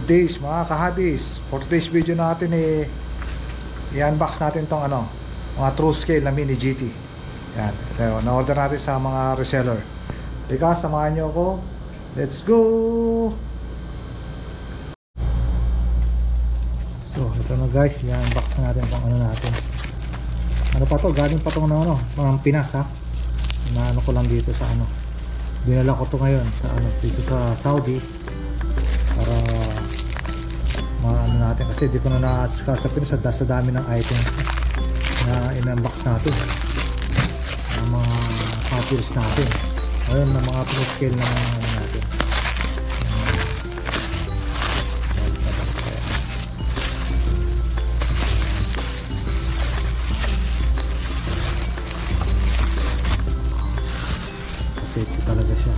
Good days mga kahabis. For today's video natin i-unbox natin tong mga true scale na mini GT. Yan, ito, na-order natin sa mga reseller. Teka, samahan nyo ako. Let's go! So, ito na guys, i-unbox na natin kung ano natin. Ano pa to? Galing pa to ng mga Pinas ha. Inaano ko lang dito sa dinala ko to ngayon sa dito sa Saudi para maano natin kasi di ko na nakasapin sa dami ng item na in-unbox natin ng mga papers natin ayun ng mga pro scale na mga natin kasi ito talaga siya.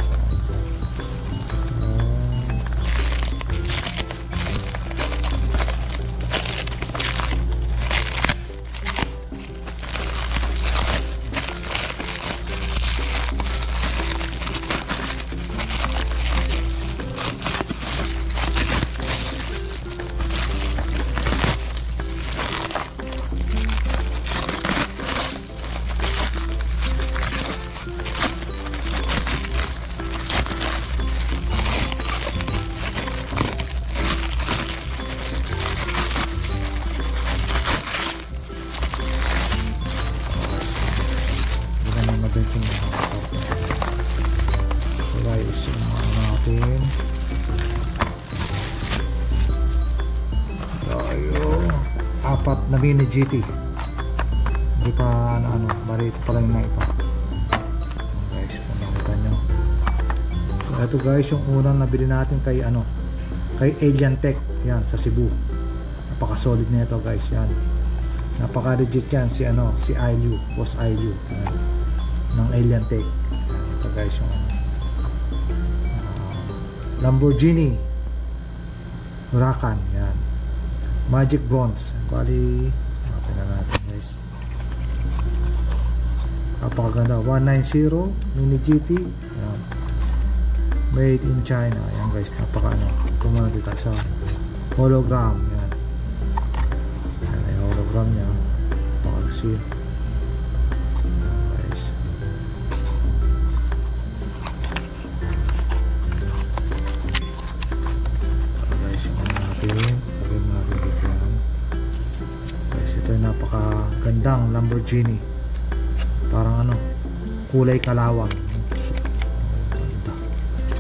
Natin apat na mini GT hindi pa bali ito pala yung naipa guys kung nakita nyo. So ito guys yung unang nabili natin kay kay Alien Tech yan sa Cebu. Napaka solid na ito guys yan, napaka legit yan si Ilu, Boss Ilu ng Alien Tech. Ito guys yung Lamborghini Huracan yan, Magic Bronze bali natin na natin guys, napakaganda 190 mini GT yan. Made in China yan guys, napaka kumana dito sa hologram yan, yan ay hologram nya napakasin guys. Ito yung napakagandang Lamborghini, parang kulay kalawang, ganda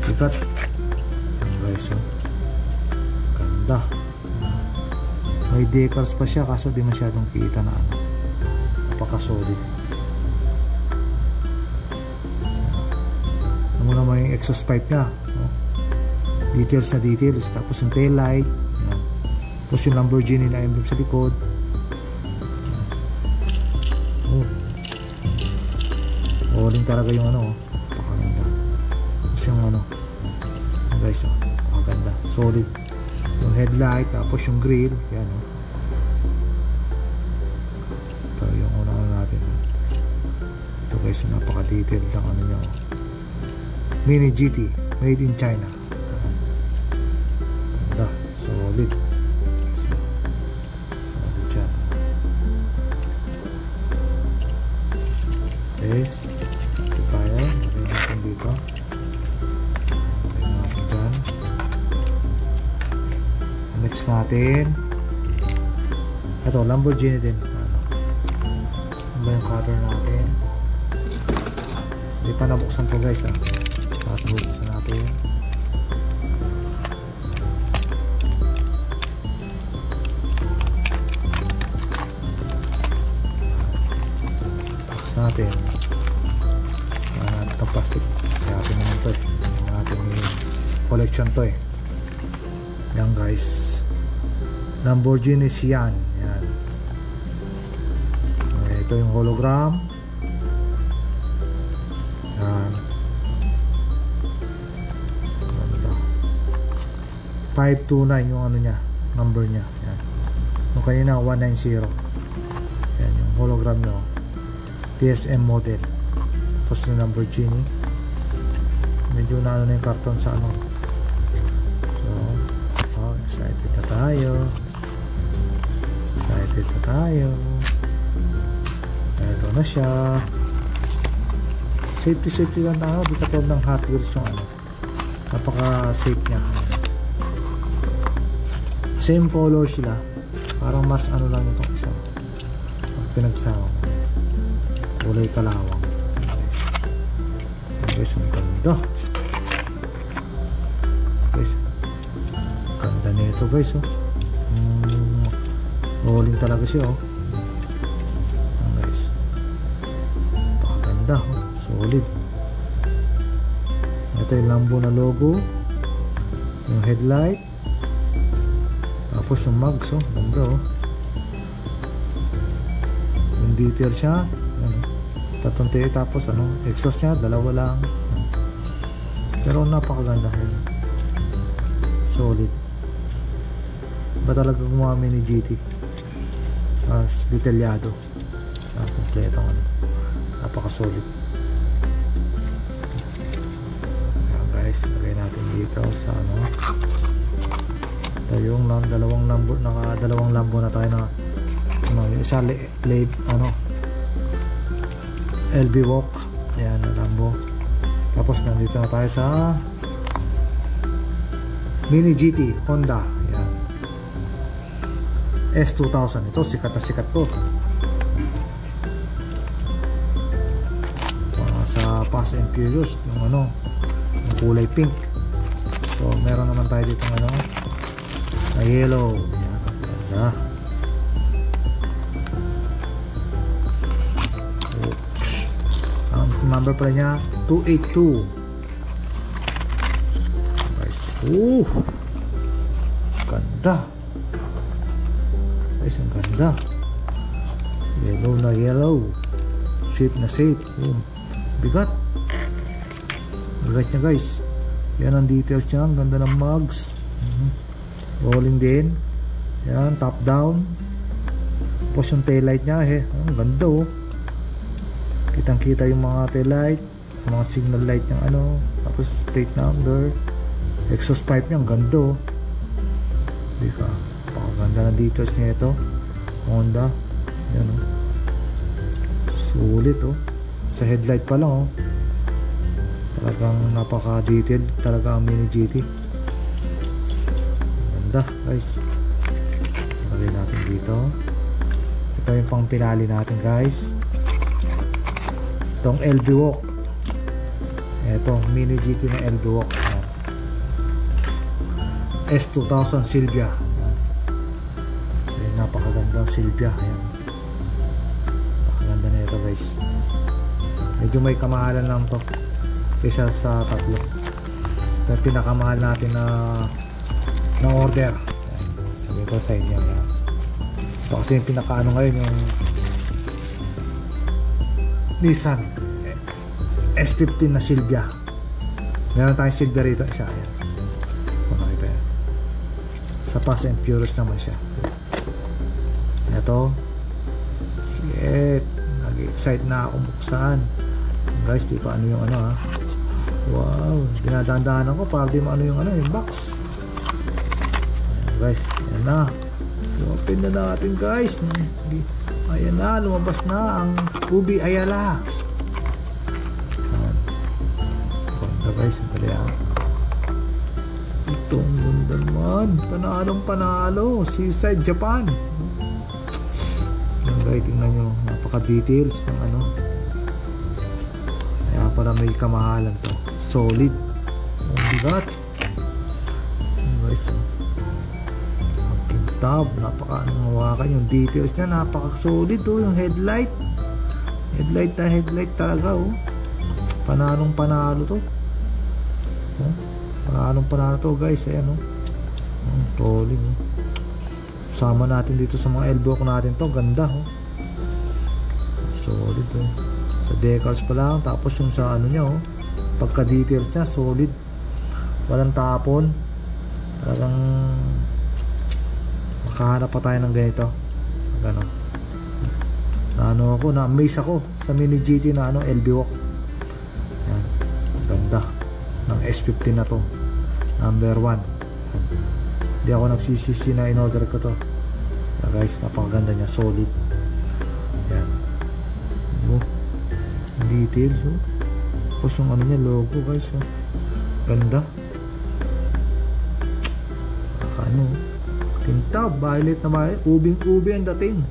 ikat yan guys ganda, may decals pa siya kaso di masyadong kita na napaka solid. Ano naman yung exhaust pipe nya, details na details, tapos yung tail light yan. Tapos yung Lamborghini na emblem sa likod. All-in talaga yung napakaganda. Tapos yung guys napakaganda, solid yung headlight, tapos yung grill yan ito yung una natin ito guys, napaka detailed lang niya mini GT made in China. Ganda, solid siya. Okay, ito tayo nalagay natin dito, nalagay natin dyan. Next natin ito Lamborghini din ano ba yung cover natin, hindi pa nabuksan to guys buksan natin. Natin itong plastic kaya natin naman to natin yung collection to yan guys, Lamborghini Sian yan. Ito yung hologram yan, 529 yung nya number nya yan. Yung kanina 190 yan yung hologram nyo, TSM model. Tapos yung Lamborghini medyo na yung karton sa so Excited na tayo. Excited na tayo. Ito na siya. Safety lang tayo. Di katulad ng Hot Wheels yung ano. Napaka safe niya. Same color sila. Parang mas ano lang itong isa. Pinagsama. Kulay kalawang. Guys, ang ganda. Guys, ganda nito guys, oh. Rolling talaga siya, oh. Guys, pakaganda, oh. Solid. Ito yung Lambo na logo, yung headlight, tapos yung mugs, oh. Ganda, oh. Yung detail siya, ano, tatunti, tapos ano, exhaust niya, dalawa lang. Pero napakaganda yun. Solid. Ba talaga gumawa mini GT? Detalyado. Kompleto ano. Napaka-solid. Ayan guys, lagay natin dito sa ano. Ito yung dalawang lambo na tayo na ano, yung isa ano LB Walk. Ayan, lambo. Tapos nandito na tayo sa Mini GT Honda. Ayan. S2000. Ito sikat na sikat to. Sa Fast and Furious yung ano, yung kulay pink. So meron naman tayo dito ng ano, na yellow. Ayan, ganda. Ang number pala niya 282. Guys, ganda. Guys, ang ganda. Yellow na yellow. Safe na safe. Bigat. Bigat niya guys. Yan ang details niya. Ang ganda ng mugs. Rolling din. Yan, top down. Tapos yung taillight niya, ang ganda, oh. Kitang kita yung mga taillight, yung mga signal light ng ano, tapos plate number, exhaust pipe niya, ang ganda, oh. Di ka, pakaganda ng details niya ito. Honda. Yan, oh. Sulit, oh. Sa headlight pa lang, oh. Talagang napaka detailed talaga ang Mini GT. Ganda guys. Lagay natin dito. Ito yung pang pinali natin guys. Itong LB Walk. Ito Mini GT na LB Walk. S2000 Silvia. Ayan, napakagandang Silvia. Ayan. Napakaganda na ito guys. Medyo may kamahalan lang to kaysa sa tatlo. Ito yung pinakamahal natin na order. Sabi ko sa inyo yan. Ito kasi yung pinakaano ngayon yung Nissan S15 na Silvia. Meron tayong Silvia rito, isa yan. Makakita yan. Sa Fast and Furious naman siya. Ito shit, nag-excite na ako buksan guys. Di pa ano yung ano, ha. Wow, dinadaan-daanan ko para di maano yung ano, yung box. Ayan guys, ayan na. Open na natin guys. Ayan na, lumabas na ang Ubi Ayala. Ayan. Ganda guys, ang gali, ha. Itong ganda naman. Panalong-panalo. Seaside Japan. Ayan guys, tingnan nyo. Napaka-details ng ano. Kaya para may kamahalan to. Solid. Ang bigat. Ayan guys, ang kintab. Napaka-anong hawakan. Yung details niya napaka-solid, oh. Yung headlight. Headlight na headlight talaga, oh. Panalong-panalo to. Oh. Panalong-panalo to guys. Ayan, oh. Rolling, oh. Sama natin dito sa mga elbow natin to. Ganda, oh. Solid, oh. Sa decals pa lang. Tapos yung sa ano niya, oh, pagka details niya solid, walang tapon. Talagang makahanap pa tayo ng ganito. Gano, na ano ako, na-amaze ako sa Mini GT na ano, LB Walk. Yan, ganda ng S15 na to, number 1. Hindi ako nagsisisi na in-order ko to. Yeah, guys, napakaganda niya, solid. Yan. Details, tapos yung ano niya, logo, guys, ganda. Ano, tinta, violet na violet, ubing-ubi ang dating.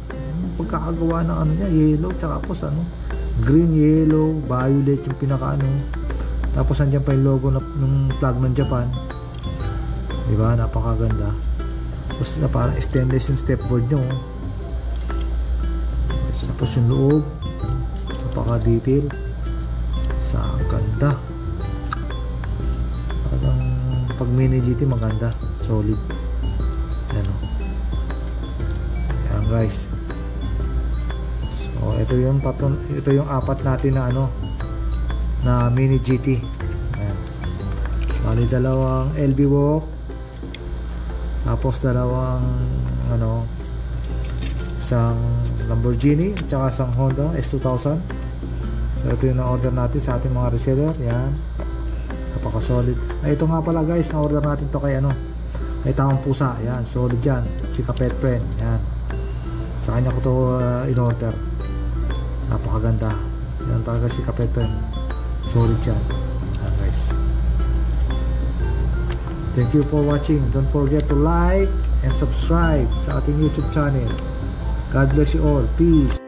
Pagkakagawa ng ano niya, yellow, tsaka po green, yellow, violet yung pinaka ano. Tapos andyan pa yung logo ng flag ng Japan. Diba? Napakaganda. Tapos parang stainless yung stepboard nyo. Tapos yung loob, napaka-detail. Sa ganda. Parang pag mini GT maganda. Solid. Yan o. Yan guys. So ito yung apat natin na ano na mini GT. Ayan. Bali dalawang LB walk, tapos dalawang ano, isang Lamborghini at saka isang Honda S2000. So ito yung na-order natin sa ating mga reseller. Yan, napaka solid. Ay, ito nga pala guys, na-order natin to kay ano, kay Taong Pusa. Yan, solid yan, si Kapet Friend. Yan, sa kanya ko to in-order. Napakaganda yan talaga si Kapet Friend. Solid yan. Yan guys, thank you for watching. Don't forget to like and subscribe sa ating YouTube channel. God bless you all. Peace.